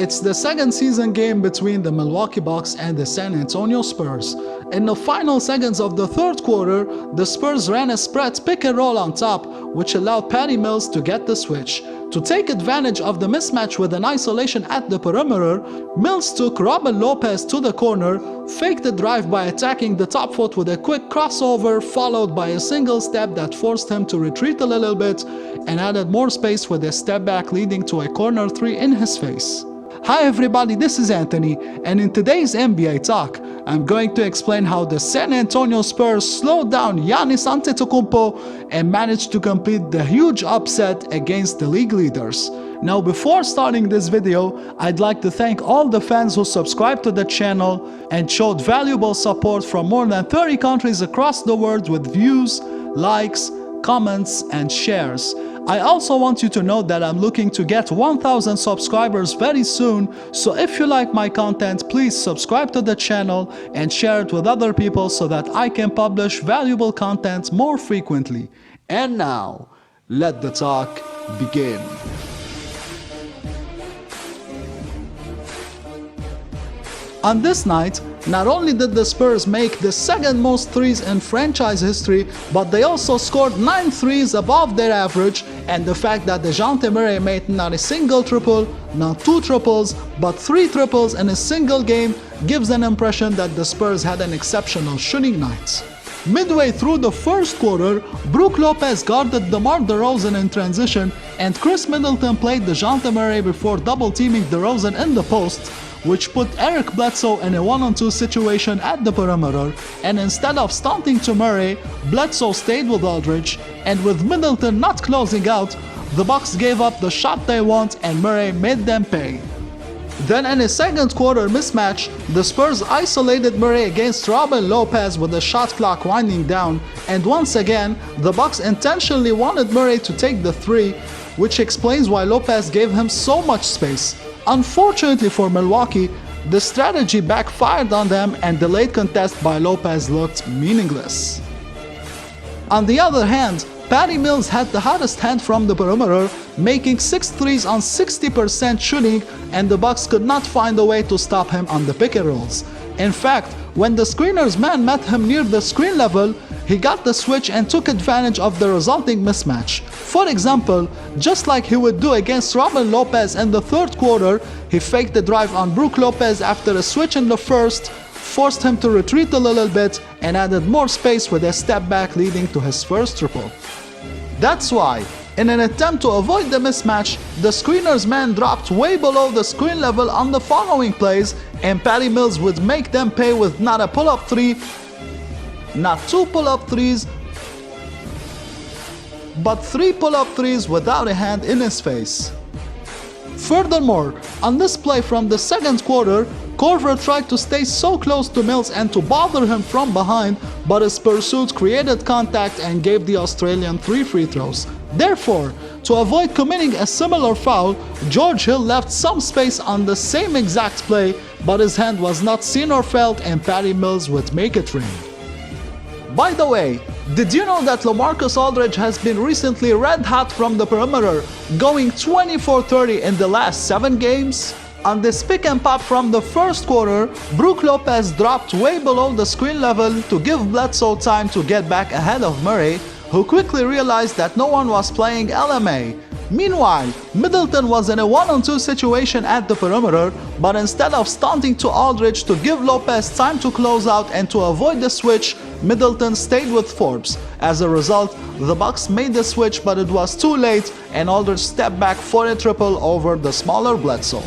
It's the second season game between the Milwaukee Bucks and the San Antonio Spurs. In the final seconds of the third quarter, the Spurs ran a spread pick and roll on top, which allowed Patty Mills to get the switch. To take advantage of the mismatch with an isolation at the perimeter, Mills took Robin Lopez to the corner, faked the drive by attacking the top foot with a quick crossover followed by a single step that forced him to retreat a little bit and added more space with a step back leading to a corner three in his face. Hi everybody, this is Anthony, and in today's NBA Talk, I'm going to explain how the San Antonio Spurs slowed down Giannis Antetokounmpo and managed to complete the huge upset against the league leaders. Now before starting this video, I'd like to thank all the fans who subscribed to the channel and showed valuable support from more than 30 countries across the world with views, likes, comments, and shares. I also want you to know that I'm looking to get 1,000 subscribers very soon, so if you like my content, please subscribe to the channel and share it with other people so that I can publish valuable content more frequently. And now, let the talk begin. On this night, not only did the Spurs make the second most threes in franchise history, but they also scored 9 threes above their average, and the fact that DeJounte Murray made not a single triple, not 2 triples, but 3 triples in a single game gives an impression that the Spurs had an exceptional shooting night. Midway through the first quarter, Brook Lopez guarded DeMar DeRozan in transition, and Chris Middleton played DeJounte Murray before double-teaming DeRozan in the post, which put Eric Bledsoe in a 1-on-2 situation at the perimeter, and instead of stunting to Murray, Bledsoe stayed with Aldridge, and with Middleton not closing out, the Bucks gave up the shot they want and Murray made them pay. Then in a second quarter mismatch, the Spurs isolated Murray against Robin Lopez with the shot clock winding down, and once again, the Bucks intentionally wanted Murray to take the three, which explains why Lopez gave him so much space. Unfortunately for Milwaukee, the strategy backfired on them and the late contest by Lopez looked meaningless. On the other hand, Patty Mills had the hottest hand from the perimeter, making 6 threes on 60% shooting, and the Bucks could not find a way to stop him on the pick and rolls. In fact, when the screener's man met him near the screen level, he got the switch and took advantage of the resulting mismatch. For example, just like he would do against Robin Lopez in the third quarter, he faked the drive on Brook Lopez after a switch in the first, forced him to retreat a little bit, and added more space with a step back leading to his first triple. That's why, in an attempt to avoid the mismatch, the screener's man dropped way below the screen level on the following plays, and Patty Mills would make them pay with not a pull-up three, not 2 pull-up threes, but 3 pull-up threes without a hand in his face. Furthermore, on this play from the second quarter, Korver tried to stay so close to Mills and to bother him from behind, but his pursuit created contact and gave the Australian 3 free throws. Therefore, to avoid committing a similar foul, George Hill left some space on the same exact play, but his hand was not seen or felt and Patty Mills would make it rain. By the way, did you know that LaMarcus Aldridge has been recently red hot from the perimeter, going 24-30 in the last 7 games? On this pick and pop from the first quarter, Brook Lopez dropped way below the screen level to give Bledsoe time to get back ahead of Murray, who quickly realized that no one was playing LMA. Meanwhile, Middleton was in a 1-on-2 situation at the perimeter, but instead of stunting to Aldridge to give Lopez time to close out and to avoid the switch, Middleton stayed with Forbes. As a result, the Bucks made the switch, but it was too late and Aldridge stepped back for a triple over the smaller Bledsoe.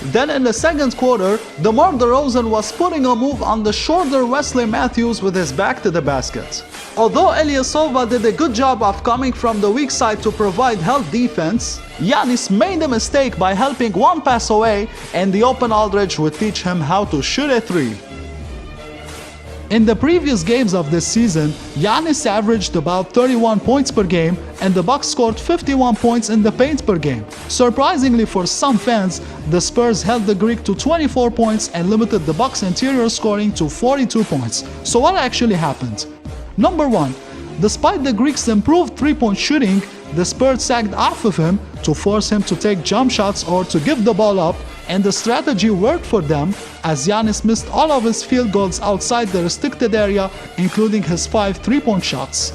Then in the second quarter, DeMar DeRozan was putting a move on the shorter Wesley Matthews with his back to the basket. Although Ilyasova did a good job of coming from the weak side to provide help defense, Giannis made a mistake by helping one pass away, and the open Aldridge would teach him how to shoot a 3. In the previous games of this season, Giannis averaged about 31 points per game, and the Bucks scored 51 points in the paint per game. Surprisingly for some fans, the Spurs held the Greek to 24 points and limited the Bucks' interior scoring to 42 points. So what actually happened? Number 1. Despite the Greek's improved 3-point shooting, the Spurs sagged off of him to force him to take jump shots or to give the ball up, and the strategy worked for them as Giannis missed all of his field goals outside the restricted area, including his 5 3-point shots.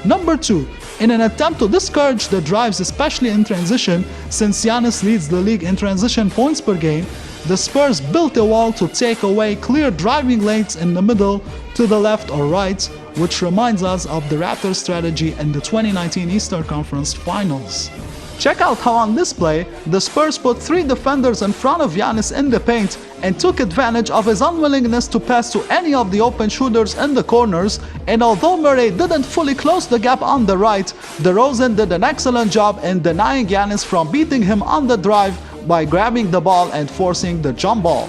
Number 2. In an attempt to discourage the drives, especially in transition, since Giannis leads the league in transition points per game, the Spurs built a wall to take away clear driving lanes in the middle, to the left or right, which reminds us of the Raptors' strategy in the 2019 Eastern Conference Finals. Check out how on this play, the Spurs put 3 defenders in front of Giannis in the paint and took advantage of his unwillingness to pass to any of the open shooters in the corners, and although Murray didn't fully close the gap on the right, DeRozan did an excellent job in denying Giannis from beating him on the drive by grabbing the ball and forcing the jump ball.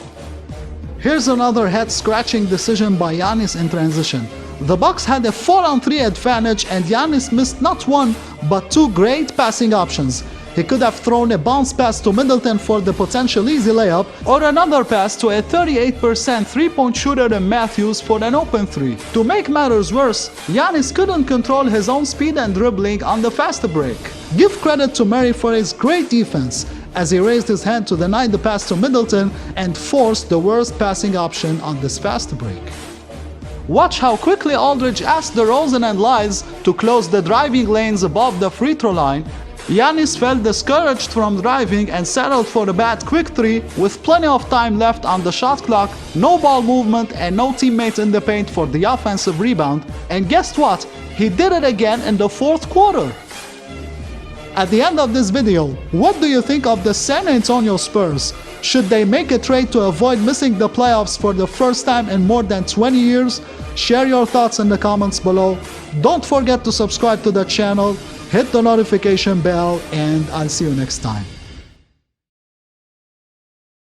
Here's another head-scratching decision by Giannis in transition. The Bucks had a 4-on-3 advantage and Giannis missed not one but 2 great passing options. He could have thrown a bounce pass to Middleton for the potential easy layup, or another pass to a 38% 3-point shooter in Matthews for an open 3. To make matters worse, Giannis couldn't control his own speed and dribbling on the fast break. Give credit to Murray for his great defense, as he raised his hand to deny the pass to Middleton and forced the worst passing option on this fast break. Watch how quickly Aldridge asked DeRozan and Lies to close the driving lanes above the free throw line. Giannis felt discouraged from driving and settled for a bad quick 3 with plenty of time left on the shot clock, no ball movement and no teammates in the paint for the offensive rebound. And guess what? He did it again in the 4th quarter. At the end of this video, what do you think of the San Antonio Spurs? Should they make a trade to avoid missing the playoffs for the first time in more than 20 years? Share your thoughts in the comments below. Don't forget to subscribe to the channel, hit the notification bell, and I'll see you next time.